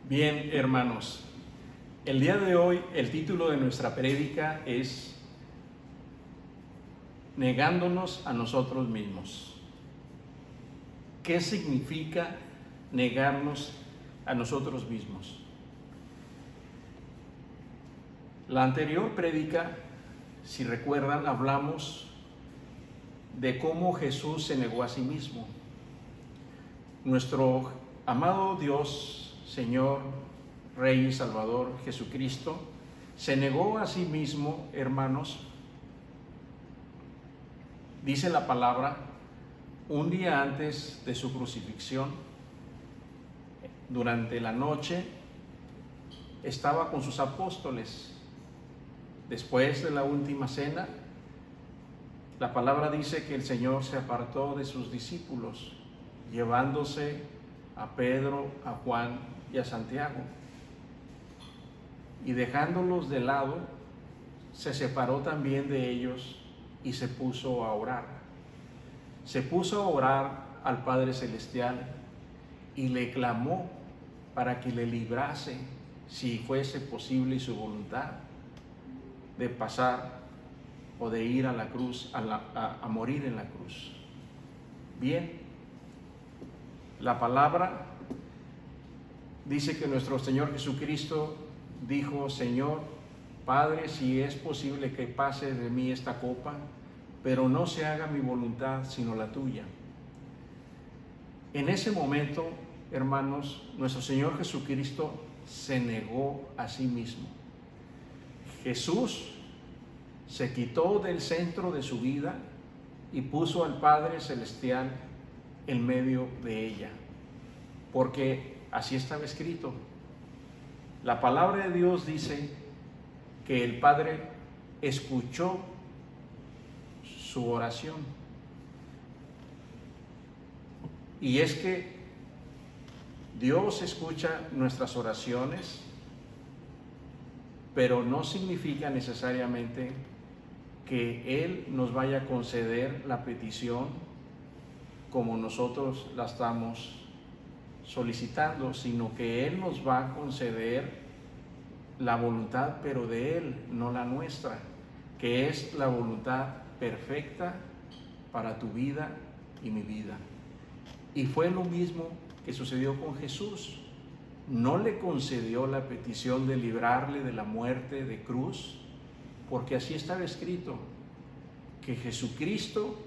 Bien, hermanos, el día de hoy el título de nuestra prédica es Negándonos a nosotros mismos. ¿Qué significa negarnos a nosotros mismos? La anterior prédica, si recuerdan, hablamos de cómo Jesús se negó a sí mismo. Nuestro amado Dios, Señor, Rey y Salvador Jesucristo, se negó a sí mismo, hermanos. Dice la palabra, un día antes de su crucifixión, durante la noche, estaba con sus apóstoles. Después de la última cena, la palabra dice que el Señor se apartó de sus discípulos, llevándose a Pedro, a Juan y a Santiago. Y dejándolos de lado, se separó también de ellos y se puso a orar. Se puso a orar al Padre Celestial y le clamó para que le librase, si fuese posible y su voluntad, de pasar o de ir a la cruz, a morir en la cruz. Bien, la palabra dice que nuestro Señor Jesucristo dijo: Señor, Padre, si es posible que pase de mí esta copa, pero no se haga mi voluntad sino la tuya. En ese momento, hermanos, nuestro Señor Jesucristo se negó a sí mismo. Jesús se quitó del centro de su vida y puso al Padre Celestial en medio de ella, porque así estaba escrito. La palabra de Dios dice que el Padre escuchó su oración. Y es que Dios escucha nuestras oraciones, pero no significa necesariamente que Él nos vaya a conceder la petición como nosotros la estamos solicitando, sino que Él nos va a conceder la voluntad, pero de Él, no la nuestra, que es la voluntad perfecta para tu vida y mi vida. Y fue lo mismo que sucedió con Jesús. No le concedió la petición de librarle de la muerte de cruz, porque así estaba escrito, que Jesucristo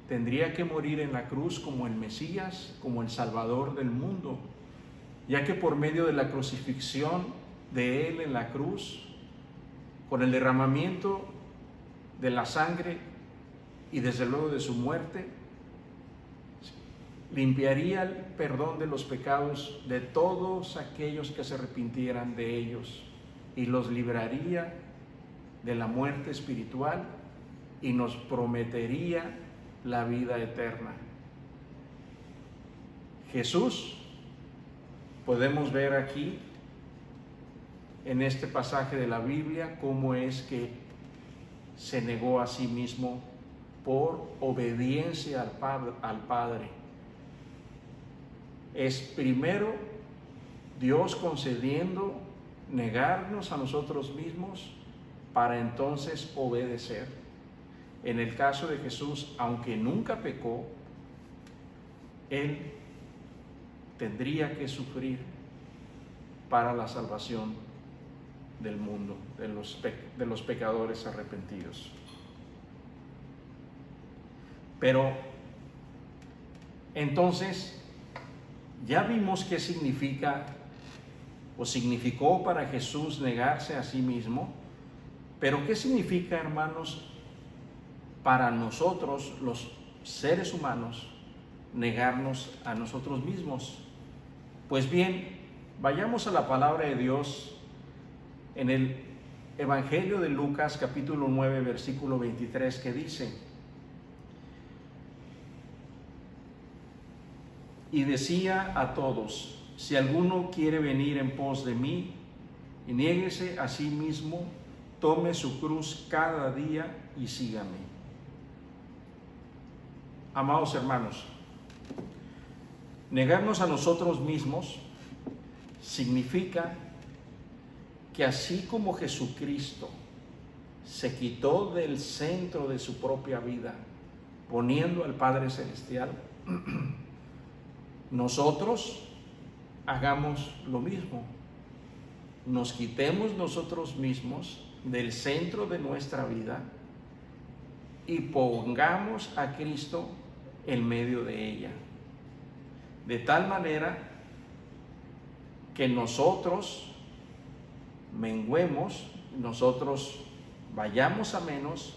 tendría que morir en la cruz como el Mesías, como el Salvador del mundo, ya que por medio de la crucifixión de Él en la cruz, con el derramamiento de la sangre y desde luego de su muerte, limpiaría el perdón de los pecados de todos aquellos que se arrepintieran de ellos y los libraría de la muerte espiritual y nos prometería la vida eterna. Jesús, podemos ver aquí en este pasaje de la Biblia cómo es que se negó a sí mismo por obediencia al Padre. Es primero Dios concediendo negarnos a nosotros mismos para entonces obedecer. En el caso de Jesús, aunque nunca pecó, Él tendría que sufrir para la salvación del mundo, de los pecadores arrepentidos. Pero entonces ya vimos qué significa o significó para Jesús negarse a sí mismo, pero ¿qué significa, hermanos, para nosotros, los seres humanos, negarnos a nosotros mismos? Pues bien, vayamos a la palabra de Dios en el Evangelio de Lucas, capítulo 9, versículo 23, que dice: y decía a todos: si alguno quiere venir en pos de mí, y niéguese a sí mismo, tome su cruz cada día y sígame. Amados hermanos, negarnos a nosotros mismos significa que así como Jesucristo se quitó del centro de su propia vida, poniendo al Padre Celestial, nosotros hagamos lo mismo. Nos quitemos nosotros mismos del centro de nuestra vida y pongamos a Cristo en medio de ella. De tal manera que nosotros menguemos, nosotros vayamos a menos,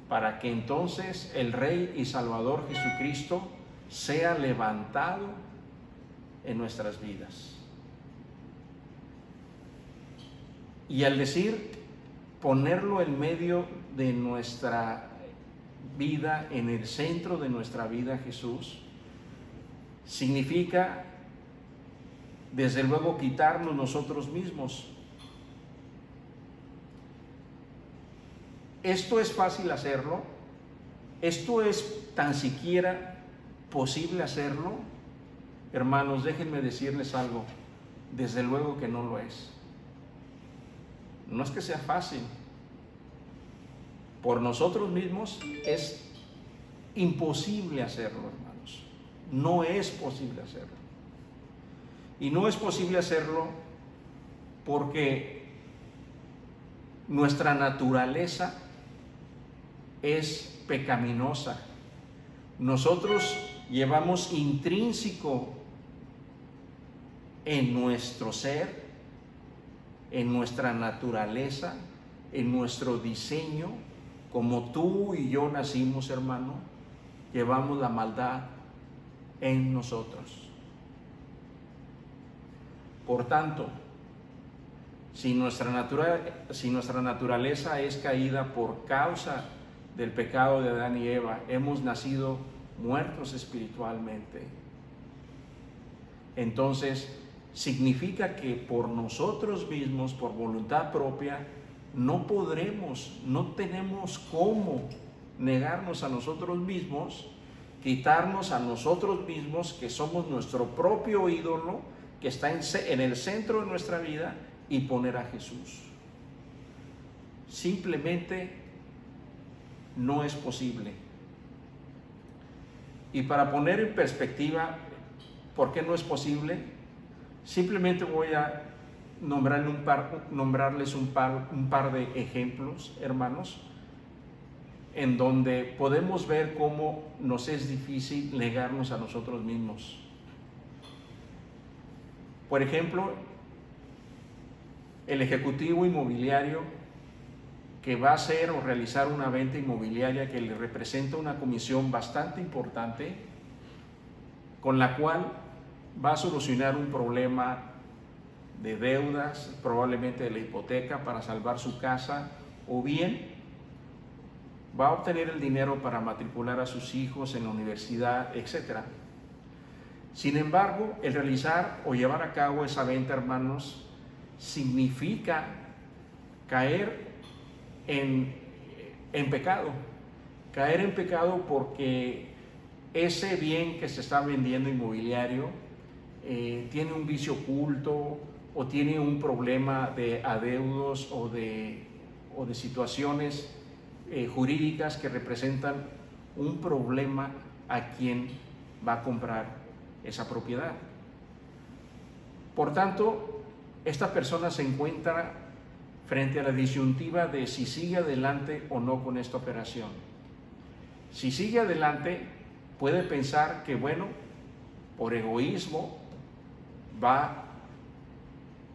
para que entonces el Rey y Salvador Jesucristo sea levantado en nuestras vidas. Y al decir ponerlo en medio de nuestra vida, en el centro de nuestra vida, Jesús, significa desde luego quitarnos nosotros mismos. ¿Esto es fácil hacerlo? ¿Esto es tan siquiera posible hacerlo? Hermanos, déjenme decirles algo. Desde luego que no lo es. No es que sea fácil. Por nosotros mismos es imposible hacerlo, hermanos. No es posible hacerlo. Y no es posible hacerlo porque nuestra naturaleza es pecaminosa. Nosotros llevamos intrínseco en nuestro ser, en nuestra naturaleza, en nuestro diseño, como tú y yo nacimos, hermano, llevamos la maldad en nosotros. Por tanto, si nuestra naturaleza es caída por causa del pecado de Adán y Eva, hemos nacido muertos espiritualmente. Entonces, significa que por nosotros mismos, por voluntad propia, no podremos, no tenemos cómo negarnos a nosotros mismos, quitarnos a nosotros mismos, que somos nuestro propio ídolo, que está en el centro de nuestra vida, y poner a Jesús. Simplemente no es posible. Y para poner en perspectiva por qué no es posible, simplemente voy a nombrarles un par de ejemplos, hermanos, en donde podemos ver cómo nos es difícil negarnos a nosotros mismos. Por ejemplo, el ejecutivo inmobiliario que va a hacer o realizar una venta inmobiliaria que le representa una comisión bastante importante, con la cual va a solucionar un problema de deudas, probablemente de la hipoteca, para salvar su casa, o bien va a obtener el dinero para matricular a sus hijos en la universidad, etc. Sin embargo, el realizar o llevar a cabo esa venta, hermanos, significa caer en pecado. Caer en pecado porque ese bien que se está vendiendo inmobiliario tiene un vicio oculto, o tiene un problema de adeudos o de situaciones jurídicas que representan un problema a quien va a comprar esa propiedad. Por tanto, esta persona se encuentra frente a la disyuntiva de si sigue adelante o no con esta operación. Si sigue adelante, puede pensar que, bueno, por egoísmo va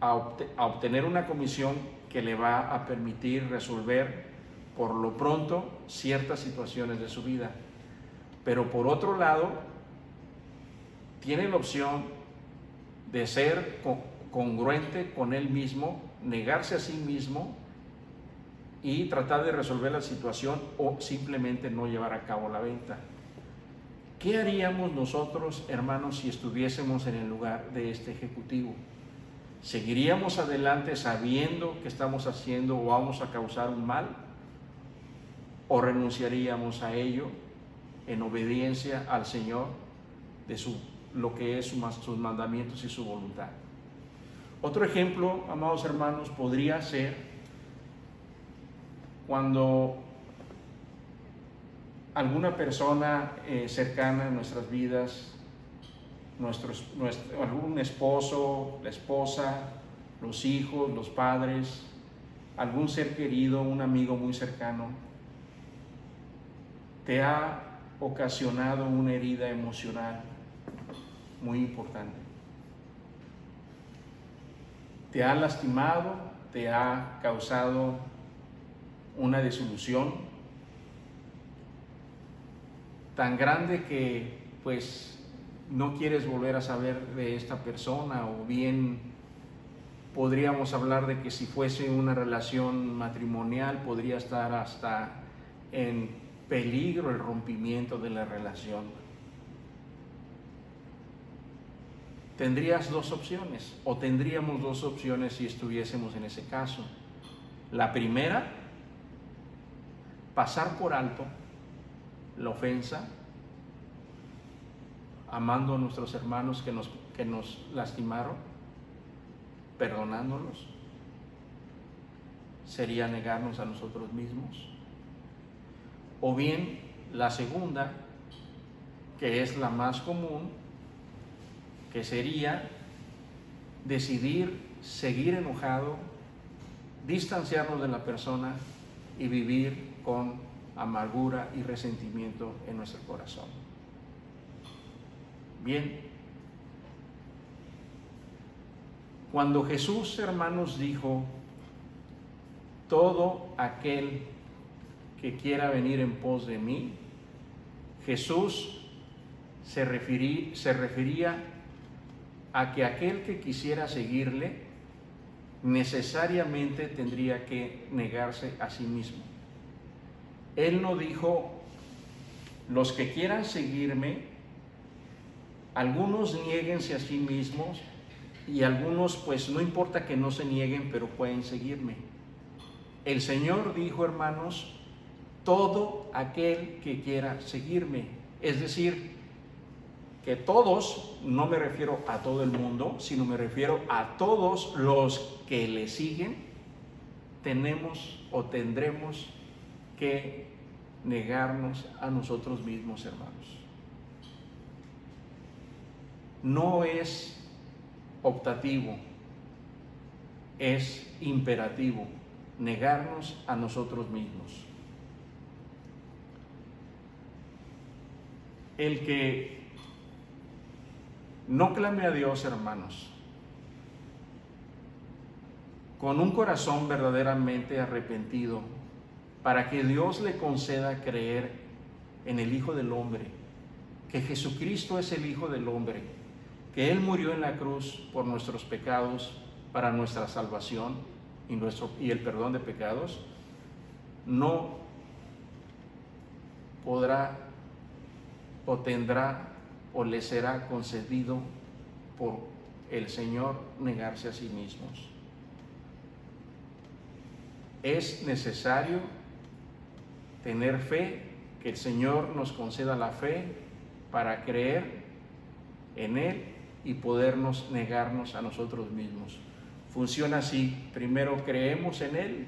a obtener una comisión que le va a permitir resolver por lo pronto ciertas situaciones de su vida. Pero por otro lado, tiene la opción de ser congruente con él mismo, negarse a sí mismo y tratar de resolver la situación, o simplemente no llevar a cabo la venta. ¿Qué haríamos nosotros, hermanos, si estuviésemos en el lugar de este ejecutivo? ¿Seguiríamos adelante sabiendo que estamos haciendo o vamos a causar un mal? ¿O renunciaríamos a ello en obediencia al Señor de lo que es sus mandamientos y su voluntad? Otro ejemplo, amados hermanos, podría ser cuando alguna persona cercana a nuestras vidas, algún esposo, la esposa, los hijos, los padres, algún ser querido, un amigo muy cercano, te ha ocasionado una herida emocional muy importante. Te ha lastimado, te ha causado una desilusión tan grande que pues no quieres volver a saber de esta persona, o bien podríamos hablar de que si fuese una relación matrimonial podría estar hasta en peligro el rompimiento de la relación. Tendrías dos opciones, o tendríamos dos opciones si estuviésemos en ese caso. La primera, pasar por alto la ofensa, amando a nuestros hermanos que nos lastimaron, perdonándolos. Sería negarnos a nosotros mismos. O bien la segunda, que es la más común, que sería decidir seguir enojado, distanciarnos de la persona y vivir con amargura y resentimiento en nuestro corazón. Bien, cuando Jesús, hermanos, dijo: todo aquel que quiera venir en pos de mí, Jesús se refería a que aquel que quisiera seguirle necesariamente tendría que negarse a sí mismo. Él no dijo: los que quieran seguirme, algunos niéguense a sí mismos, y algunos pues no importa que no se nieguen, pero pueden seguirme. El Señor dijo, hermanos, todo aquel que quiera seguirme. Es decir, que todos, no me refiero a todo el mundo, sino me refiero a todos los que le siguen, tenemos o tendremos que negarnos a nosotros mismos, hermanos. No es optativo, es imperativo, negarnos a nosotros mismos. El que no clame a Dios, hermanos, con un corazón verdaderamente arrepentido, para que Dios le conceda creer en el Hijo del Hombre, que Jesucristo es el Hijo del Hombre, que Él murió en la cruz por nuestros pecados para nuestra salvación y el perdón de pecados, no podrá o tendrá o le será concedido por el Señor negarse a sí mismos. Es necesario tener fe, que el Señor nos conceda la fe para creer en Él y podernos negarnos a nosotros mismos. Funciona así: primero creemos en Él,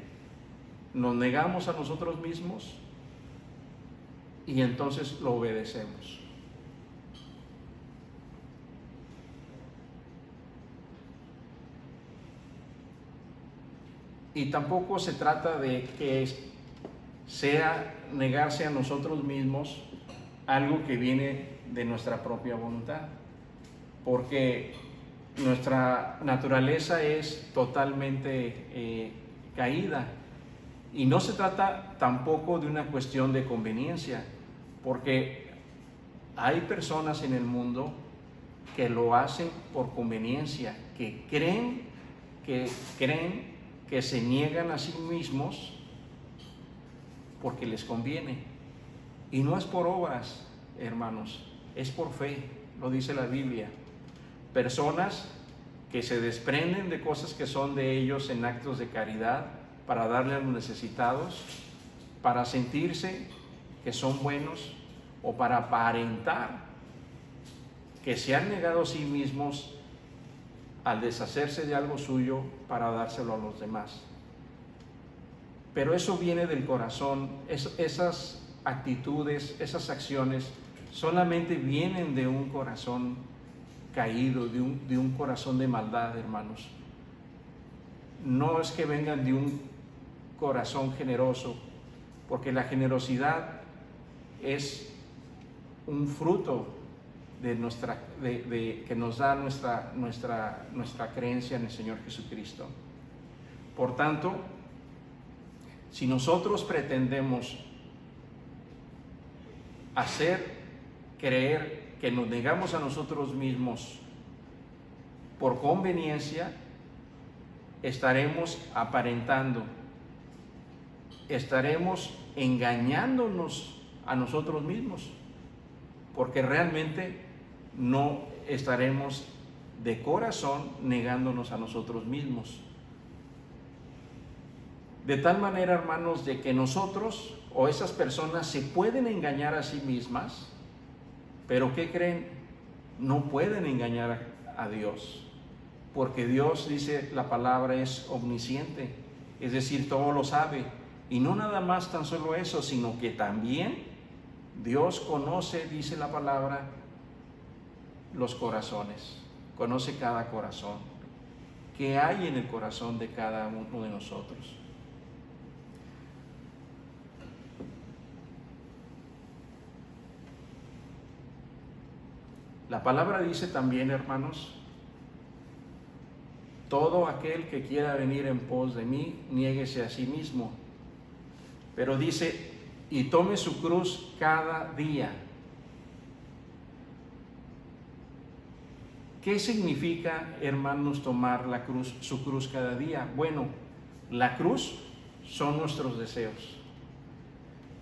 nos negamos a nosotros mismos y entonces lo obedecemos. Y tampoco se trata de que sea negarse a nosotros mismos algo que viene de nuestra propia voluntad, porque nuestra naturaleza es totalmente caída, y no se trata tampoco de una cuestión de conveniencia, porque hay personas en el mundo que lo hacen por conveniencia, que creen que se niegan a sí mismos porque les conviene. Y no es por obras, hermanos, es por fe, lo dice la Biblia. Personas que se desprenden de cosas que son de ellos en actos de caridad para darle a los necesitados, para sentirse que son buenos o para aparentar que se han negado a sí mismos al deshacerse de algo suyo para dárselo a los demás. Pero eso viene del corazón, esas actitudes, esas acciones solamente vienen de un corazón caído, de un corazón de maldad, hermanos. No es que vengan de un corazón generoso, porque la generosidad es un fruto de que nos da nuestra creencia en el Señor Jesucristo. Por tanto, si nosotros pretendemos creer que nos negamos a nosotros mismos por conveniencia, estaremos aparentando, estaremos engañándonos a nosotros mismos, porque realmente no estaremos de corazón negándonos a nosotros mismos. De tal manera, hermanos, de que nosotros o esas personas se pueden engañar a sí mismas, pero ¿qué creen? No pueden engañar a Dios, porque Dios, dice la palabra, es omnisciente, es decir, todo lo sabe. Y no nada más tan solo eso, sino que también Dios conoce, dice la palabra, los corazones, conoce cada corazón, qué hay en el corazón de cada uno de nosotros. La palabra dice también, hermanos, todo aquel que quiera venir en pos de mí, niéguese a sí mismo. Pero dice, y tome su cruz cada día. ¿Qué significa, hermanos, tomar su cruz cada día? Bueno, la cruz son nuestros deseos.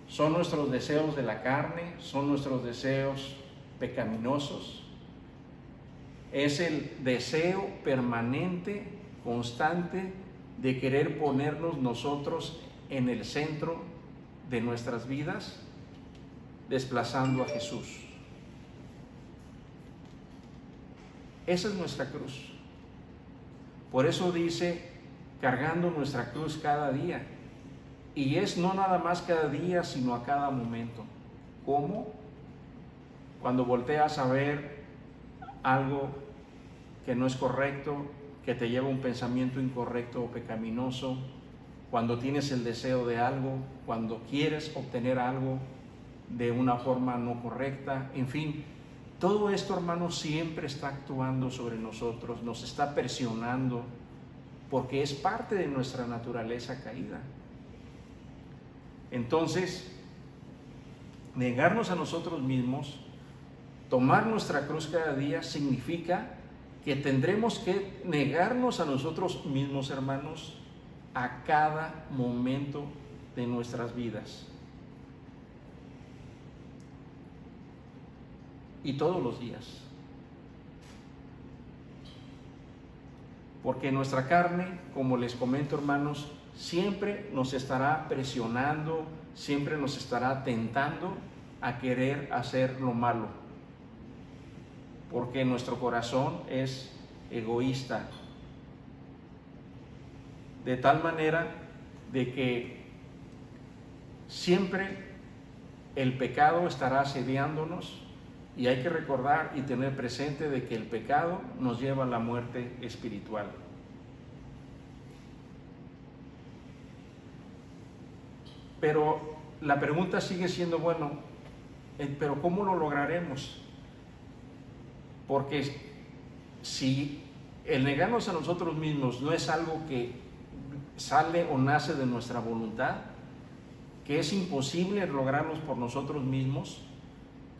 Son nuestros deseos de la carne, son nuestros deseos pecaminosos. Es el deseo permanente, constante, de querer ponernos nosotros en el centro de nuestras vidas, desplazando a Jesús. Esa es nuestra cruz. Por eso dice, cargando nuestra cruz cada día. Y es no nada más cada día, sino a cada momento. ¿Cómo? Cuando volteas a ver algo que no es correcto, que te lleva a un pensamiento incorrecto o pecaminoso, cuando tienes el deseo de algo, cuando quieres obtener algo de una forma no correcta, en fin, todo esto, hermanos, siempre está actuando sobre nosotros, nos está presionando, porque es parte de nuestra naturaleza caída. Entonces, negarnos a nosotros mismos, tomar nuestra cruz cada día, significa que tendremos que negarnos a nosotros mismos, hermanos, a cada momento de nuestras vidas. Y todos los días. Porque nuestra carne, como les comento, hermanos, siempre nos estará presionando, siempre nos estará tentando a querer hacer lo malo. Porque nuestro corazón es egoísta. De tal manera de que siempre el pecado estará asediándonos, y hay que recordar y tener presente de que el pecado nos lleva a la muerte espiritual. Pero la pregunta sigue siendo, bueno, ¿pero cómo lo lograremos? Porque si el negarnos a nosotros mismos no es algo que sale o nace de nuestra voluntad, que es imposible lograrnos por nosotros mismos,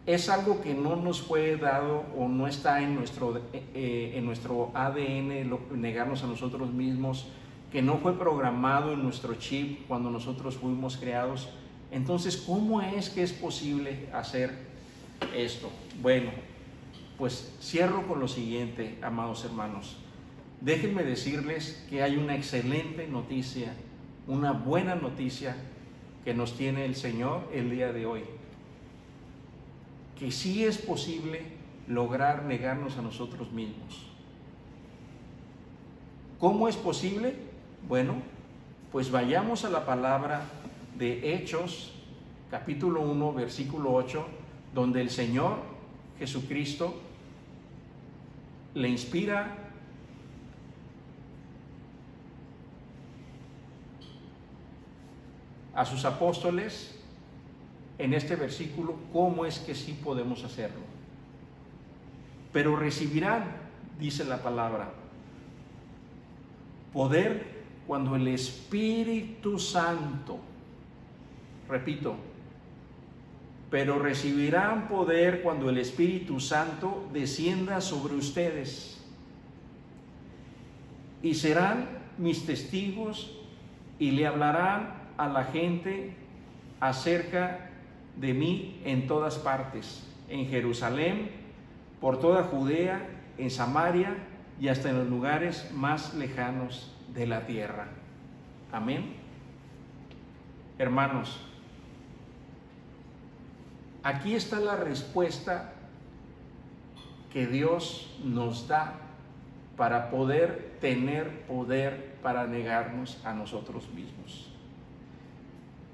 es algo que no nos fue dado o no está en nuestro ADN, negarnos a nosotros mismos, que no fue programado en nuestro chip cuando nosotros fuimos creados. Entonces, ¿cómo es que es posible hacer esto? Bueno, pues cierro con lo siguiente, amados hermanos. Déjenme decirles que hay una excelente noticia, una buena noticia que nos tiene el Señor el día de hoy. Que sí es posible lograr negarnos a nosotros mismos. ¿Cómo es posible? Bueno, pues vayamos a la palabra de Hechos, capítulo 1, versículo 8, donde el Señor Jesucristo le inspira a sus apóstoles en este versículo cómo es que sí podemos hacerlo. Pero recibirán, dice la palabra, poder cuando el Espíritu Santo, repito, pero recibirán poder cuando el Espíritu Santo descienda sobre ustedes y serán mis testigos y le hablarán a la gente acerca de mí en todas partes, en Jerusalén, por toda Judea, en Samaria y hasta en los lugares más lejanos de la tierra. Amén. Hermanos, aquí está la respuesta que Dios nos da para poder tener poder para negarnos a nosotros mismos.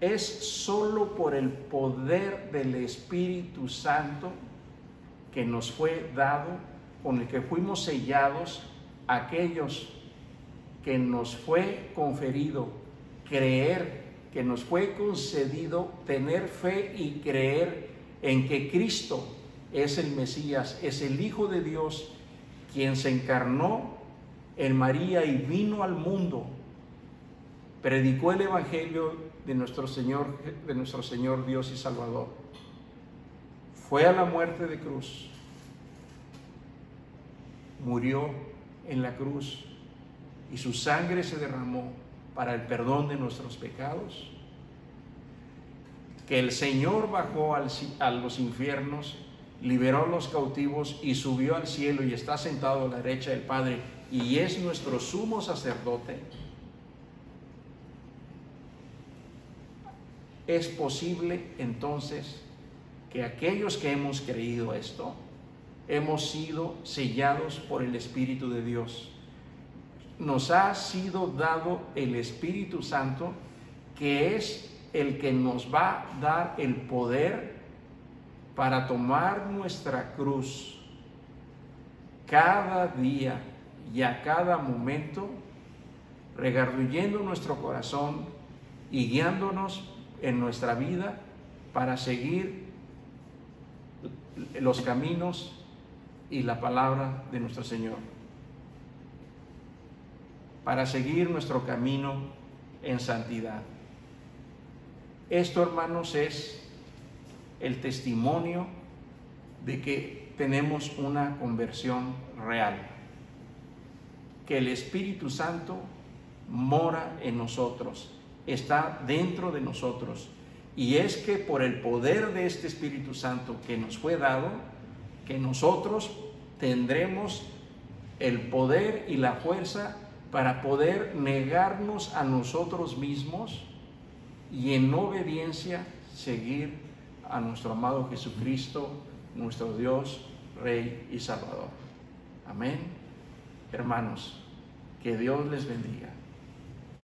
Es solo por el poder del Espíritu Santo que nos fue dado, con el que fuimos sellados, aquellos que nos fue conferido creer, que nos fue concedido tener fe y creer en que Cristo es el Mesías, es el Hijo de Dios, quien se encarnó en María y vino al mundo, predicó el Evangelio de nuestro Señor Dios y Salvador, fue a la muerte de cruz, murió en la cruz y su sangre se derramó para el perdón de nuestros pecados, que el Señor bajó a los infiernos, liberó a los cautivos y subió al cielo y está sentado a la derecha del Padre y es nuestro sumo sacerdote. Es posible entonces que aquellos que hemos creído esto, hemos sido sellados por el Espíritu de Dios. Nos ha sido dado el Espíritu Santo, que es el que nos va a dar el poder para tomar nuestra cruz cada día y a cada momento, regarduyendo nuestro corazón y guiándonos en nuestra vida para seguir los caminos y la palabra de nuestro Señor, para seguir nuestro camino en santidad. Esto, hermanos, es el testimonio de que tenemos una conversión real, que el Espíritu Santo mora en nosotros, está dentro de nosotros, y es que por el poder de este Espíritu Santo que nos fue dado, que nosotros tendremos el poder y la fuerza para poder negarnos a nosotros mismos y en obediencia seguir a nuestro amado Jesucristo, nuestro Dios, Rey y Salvador. Amén. Hermanos, que Dios les bendiga.